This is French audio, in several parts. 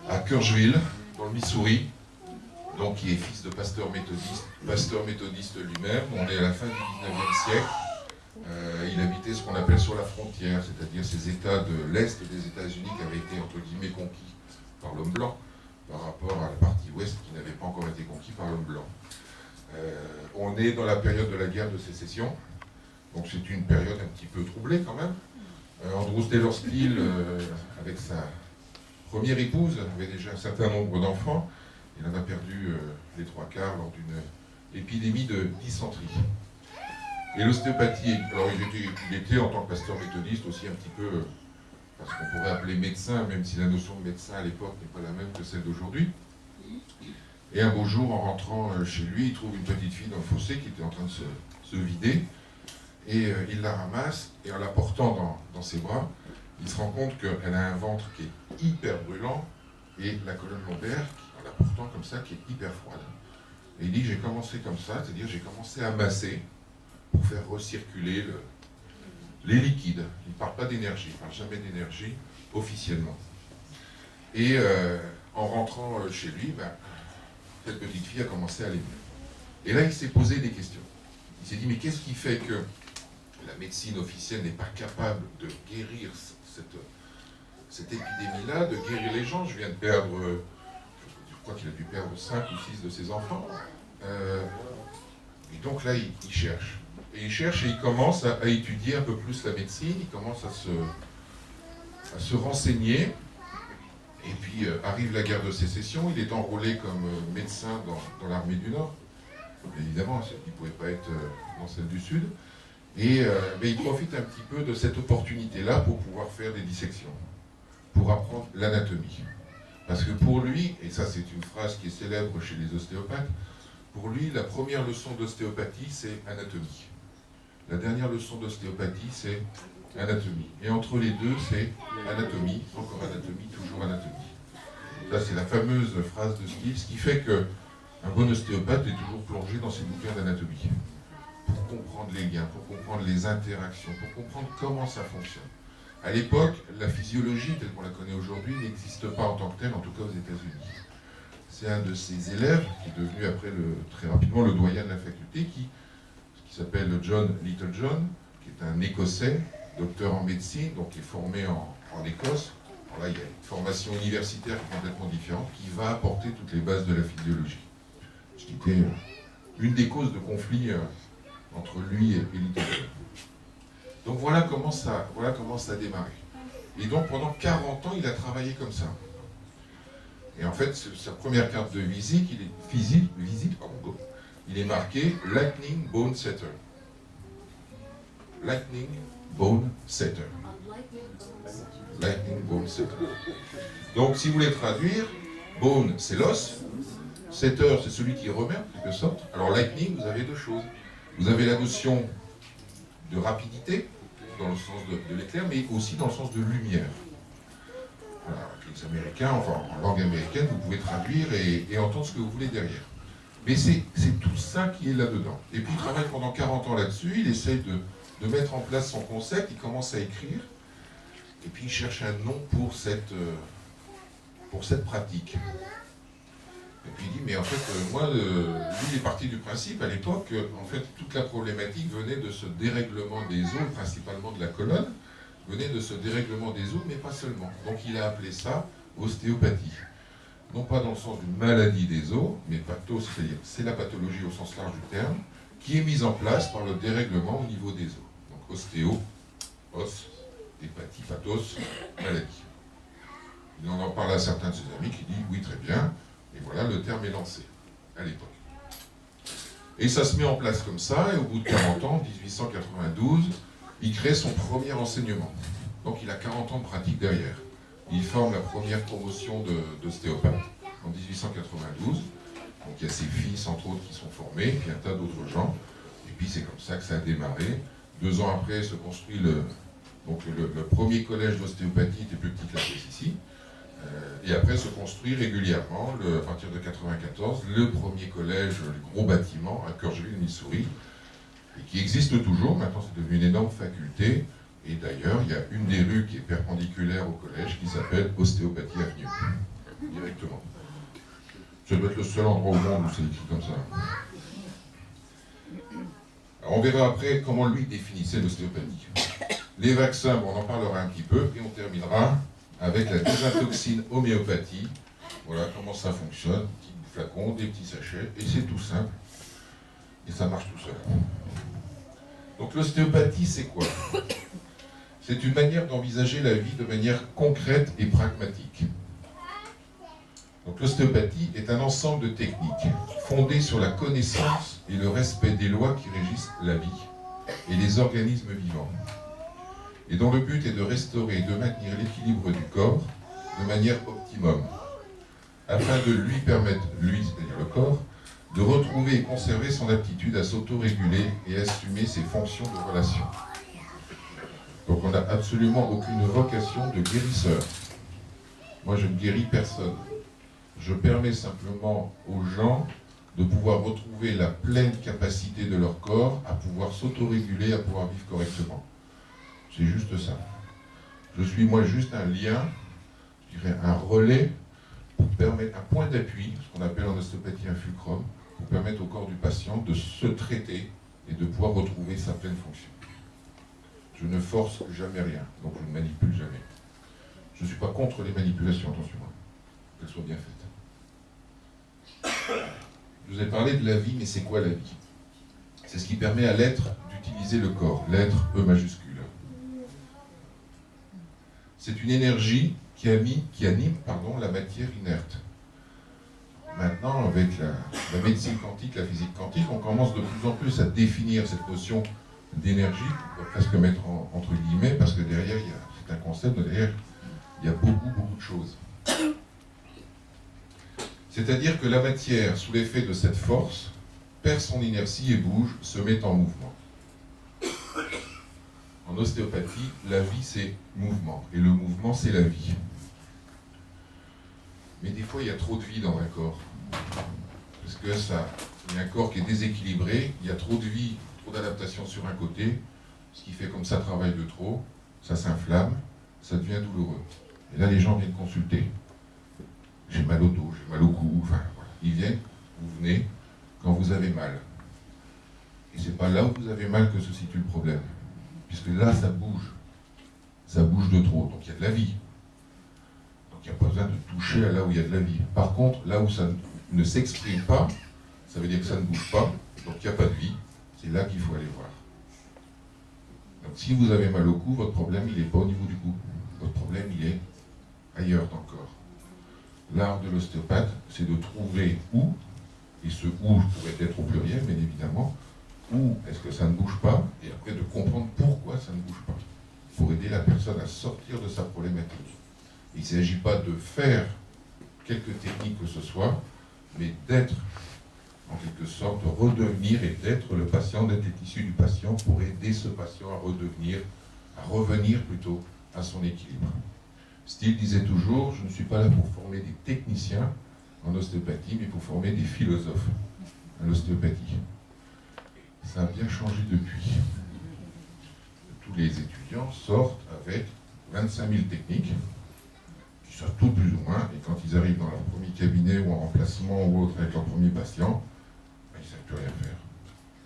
à Kirchville, dans le Missouri, donc qui est fils de pasteur méthodiste lui-même. On est à la fin du 19e siècle. Il habitait ce qu'on appelle sur la frontière, c'est-à-dire ces États de l'Est des États-Unis qui avaient été, entre guillemets, conquis par l'homme blanc, par rapport à la partie ouest qui n'avait pas encore été conquis par l'homme blanc. On est dans la période de la guerre de sécession, donc c'est une période un petit peu troublée quand même. Andrew Taylor Steele, avec sa première épouse, avait déjà un certain nombre d'enfants. Il en a perdu les 3/4 lors d'une épidémie de dysenterie. Et l'ostéopathie, alors il était en tant que pasteur méthodiste aussi un petit peu, parce qu'on pourrait appeler médecin, même si la notion de médecin à l'époque n'est pas la même que celle d'aujourd'hui. Et un beau jour, en rentrant chez lui, il trouve une petite fille dans le fossé qui était en train de se vider. Et il la ramasse, et en la portant dans ses bras, il se rend compte qu'elle a un ventre qui est hyper brûlant, et la colonne lombaire, en la portant comme ça, qui est hyper froide. Et il dit, j'ai commencé comme ça, c'est-à-dire j'ai commencé à masser, pour faire recirculer les liquides. Il ne parle pas d'énergie, il ne parle jamais d'énergie officiellement. Et en rentrant chez lui, cette petite fille a commencé à aller mieux. Et là, il s'est posé des questions. Il s'est dit, mais qu'est-ce qui fait que la médecine officielle n'est pas capable de guérir cette épidémie-là, de guérir les gens? Je viens de perdre, je crois qu'il a dû perdre 5 ou 6 de ses enfants. Et donc là, il cherche. Et il cherche et il commence à étudier un peu plus la médecine, il commence à se renseigner. Et puis arrive la guerre de sécession, il est enrôlé comme médecin dans l'armée du Nord. Évidemment, il ne pouvait pas être dans celle du Sud. Et mais il profite un petit peu de cette opportunité-là pour pouvoir faire des dissections, pour apprendre l'anatomie. Parce que pour lui, et ça c'est une phrase qui est célèbre chez les ostéopathes, pour lui, la première leçon d'ostéopathie, c'est anatomie. La dernière leçon d'ostéopathie, c'est anatomie. Et entre les deux, c'est anatomie, encore anatomie, toujours anatomie. Ça, c'est la fameuse phrase de Steele, ce qui fait qu'un bon ostéopathe est toujours plongé dans ses bouquins d'anatomie. Pour comprendre les liens, pour comprendre les interactions, pour comprendre comment ça fonctionne. À l'époque, la physiologie, telle qu'on la connaît aujourd'hui, n'existe pas en tant que telle, en tout cas aux États-Unis. C'est un de ses élèves, qui est devenu après très rapidement le doyen de la faculté, qui s'appelle John Littlejohn, qui est un Écossais, docteur en médecine, donc qui est formé en Écosse. Alors là, il y a une formation universitaire complètement différente, qui va apporter toutes les bases de la physiologie. Ce qui était une des causes de conflit entre lui et Littlejohn. Donc voilà comment ça a démarré. Et donc pendant 40 ans, il a travaillé comme ça. Et en fait, sa première carte de visite, il est marqué Lightning Bone Setter. Lightning Bone Setter. Lightning Bone Setter. Donc, si vous voulez traduire, bone, c'est l'os. Setter, c'est celui qui remet, en quelque sorte. Alors, lightning, vous avez deux choses. Vous avez la notion de rapidité, dans le sens de l'éclair, mais aussi dans le sens de lumière. Voilà, les Américains, enfin, en langue américaine, vous pouvez traduire et entendre ce que vous voulez derrière. Mais c'est tout ça qui est là-dedans. Et puis il travaille pendant 40 ans là-dessus, il essaye de mettre en place son concept, il commence à écrire, et puis il cherche un nom pour cette pratique. Et puis il dit, mais en fait, moi, lui, il est parti du principe, à l'époque, en fait, toute la problématique venait de ce dérèglement des os, principalement de la colonne, venait de ce dérèglement des os, mais pas seulement. Donc il a appelé ça ostéopathie. Non pas dans le sens d'une maladie des os, mais patho, c'est-à-dire c'est la pathologie au sens large du terme, qui est mise en place par le dérèglement au niveau des os. Donc ostéo, os, hépatie, pathos, maladie. Il en parle à certains de ses amis qui disent oui très bien, et voilà, le terme est lancé à l'époque. Et ça se met en place comme ça, et au bout de 40 ans, 1892, il crée son premier enseignement. Donc il a 40 ans de pratique derrière. Il forme la première promotion d'ostéopathe en 1892. Donc il y a ses fils, entre autres, qui sont formés, puis un tas d'autres gens. Et puis c'est comme ça que ça a démarré. 2 ans après, se construit le premier collège d'ostéopathie, était plus petit que la pièce ici. Et après se construit régulièrement, à partir de 1994, le premier collège, le gros bâtiment à Kirchville, Missouri, et qui existe toujours. Maintenant, c'est devenu une énorme faculté Et d'ailleurs, il y a une des rues qui est perpendiculaire au collège qui s'appelle Ostéopathie Avenue, directement. Ça doit être le seul endroit au monde où c'est écrit comme ça. Alors on verra après comment lui définissait l'ostéopathie. Les vaccins, bon, on en parlera un petit peu, et on terminera avec la désintoxine homéopathie. Voilà comment ça fonctionne. Petit flacon, des petits sachets, et c'est tout simple. Et ça marche tout seul. Donc l'ostéopathie, c'est quoi? C'est une manière d'envisager la vie de manière concrète et pragmatique. Donc l'ostéopathie est un ensemble de techniques fondées sur la connaissance et le respect des lois qui régissent la vie et les organismes vivants, et dont le but est de restaurer et de maintenir l'équilibre du corps de manière optimum, afin de lui permettre, lui, c'est-à-dire le corps, de retrouver et conserver son aptitude à s'autoréguler et assumer ses fonctions de relation. Donc on n'a absolument aucune vocation de guérisseur. Moi je ne guéris personne. Je permets simplement aux gens de pouvoir retrouver la pleine capacité de leur corps à pouvoir s'autoréguler, à pouvoir vivre correctement. C'est juste ça. Je suis moi juste un lien, je dirais un relais, pour permettre un point d'appui, ce qu'on appelle en ostéopathie un fulcrum, pour permettre au corps du patient de se traiter et de pouvoir retrouver sa pleine fonction. Je ne force jamais rien, donc je ne manipule jamais. Je ne suis pas contre les manipulations, attention, qu'elles soient bien faites. Je vous ai parlé de la vie, mais c'est quoi la vie? C'est ce qui permet à l'être d'utiliser le corps, l'être E majuscule. C'est une énergie qui anime la matière inerte. Maintenant, avec la médecine quantique, la physique quantique, on commence de plus en plus à définir cette notion d'énergie, on va presque mettre entre guillemets, parce que derrière, c'est un concept, derrière, il y a beaucoup de choses. C'est-à-dire que la matière, sous l'effet de cette force, perd son inertie et bouge, se met en mouvement. En ostéopathie, la vie c'est mouvement, et le mouvement c'est la vie. Mais des fois il y a trop de vie dans un corps, parce que il y a un corps qui est déséquilibré, il y a trop de vie, trop d'adaptation sur un côté, ce qui fait comme ça travaille de trop, ça s'inflamme, ça devient douloureux. Et là les gens viennent consulter. J'ai mal au dos, j'ai mal au cou, enfin voilà. Ils viennent, vous venez, quand vous avez mal. Et c'est pas là où vous avez mal que se situe le problème. Puisque là, ça bouge de trop, donc il y a de la vie. Donc il n'y a pas besoin de toucher à là où il y a de la vie. Par contre, là où ça ne s'exprime pas, ça veut dire que ça ne bouge pas, donc il n'y a pas de vie, c'est là qu'il faut aller voir. Donc si vous avez mal au cou, votre problème, il n'est pas au niveau du cou. Votre problème, il est ailleurs dans le corps. L'art de l'ostéopathe, c'est de trouver où, et ce où pourrait être au pluriel, bien évidemment, où est-ce que ça ne bouge pas, et après de comprendre pourquoi ça ne bouge pas, pour aider la personne à sortir de sa problématique. Il ne s'agit pas de faire quelques techniques que ce soit, mais d'être, en quelque sorte, redevenir et d'être le patient, d'être les tissus du patient pour aider ce patient à revenir plutôt à son équilibre. Steele disait toujours, je ne suis pas là pour former des techniciens en ostéopathie, mais pour former des philosophes en ostéopathie. Ça a bien changé depuis. Tous les étudiants sortent avec 25 000 techniques, qui savent toutes plus ou moins, et quand ils arrivent dans leur premier cabinet ou en remplacement ou autre avec leur premier patient, ben, ils ne savent plus rien faire.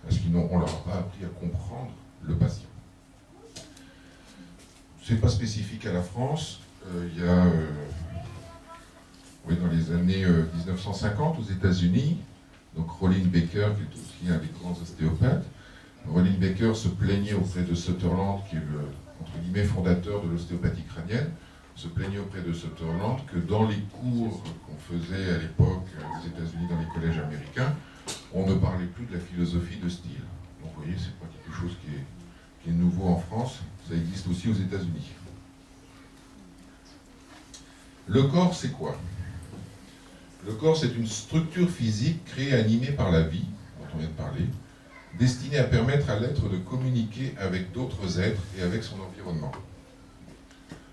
Parce qu'on ne leur a pas appris à comprendre le patient. Ce n'est pas spécifique à la France. Il y a, dans les années 1950 aux États-Unis, donc Rollin Baker, qui est aussi un des grands ostéopathes, Rollin Baker se plaignait auprès de Sutherland, qui est le, entre guillemets, fondateur de l'ostéopathie crânienne, se plaignait auprès de Sutherland que dans les cours qu'on faisait à l'époque aux États-Unis dans les collèges américains, on ne parlait plus de la philosophie de Steele. Donc vous voyez, c'est pas quelque chose qui est nouveau en France, ça existe aussi aux États-Unis. Le corps, c'est quoi? Le corps, c'est une structure physique créée et animée par la vie, dont on vient de parler, destinée à permettre à l'être de communiquer avec d'autres êtres et avec son environnement.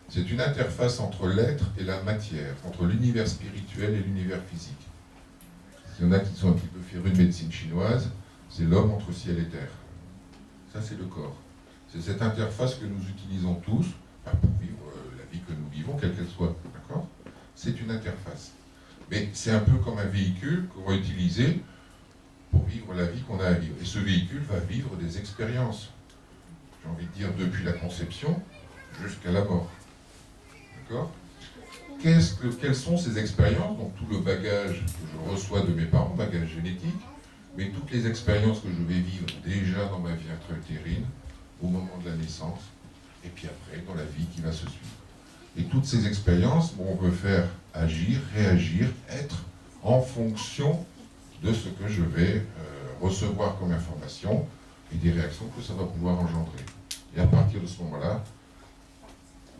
C'est une interface entre l'être et la matière, entre l'univers spirituel et l'univers physique. S'il y en a qui sont un petit peu férus de médecine chinoise, c'est l'homme entre ciel et terre. Ça, c'est le corps. C'est cette interface que nous utilisons tous pour vivre la vie que nous vivons, quelle qu'elle soit. D'accord ? C'est une interface. Mais c'est un peu comme un véhicule qu'on va utiliser pour vivre la vie qu'on a à vivre. Et ce véhicule va vivre des expériences. J'ai envie de dire depuis la conception jusqu'à la mort. D'accord ? Quelles sont ces expériences? Donc tout le bagage que je reçois de mes parents, bagage génétique, mais toutes les expériences que je vais vivre déjà dans ma vie intra-utérine, au moment de la naissance, et puis après dans la vie qui va se suivre. Et toutes ces expériences vont me faire agir, réagir, être en fonction de ce que je vais recevoir comme information et des réactions que ça va pouvoir engendrer. Et à partir de ce moment-là,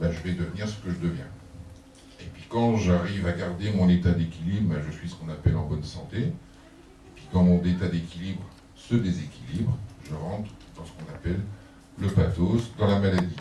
je vais devenir ce que je deviens. Et puis quand j'arrive à garder mon état d'équilibre, je suis ce qu'on appelle en bonne santé. Et puis quand mon état d'équilibre se déséquilibre, je rentre dans ce qu'on appelle le pathos, dans la maladie.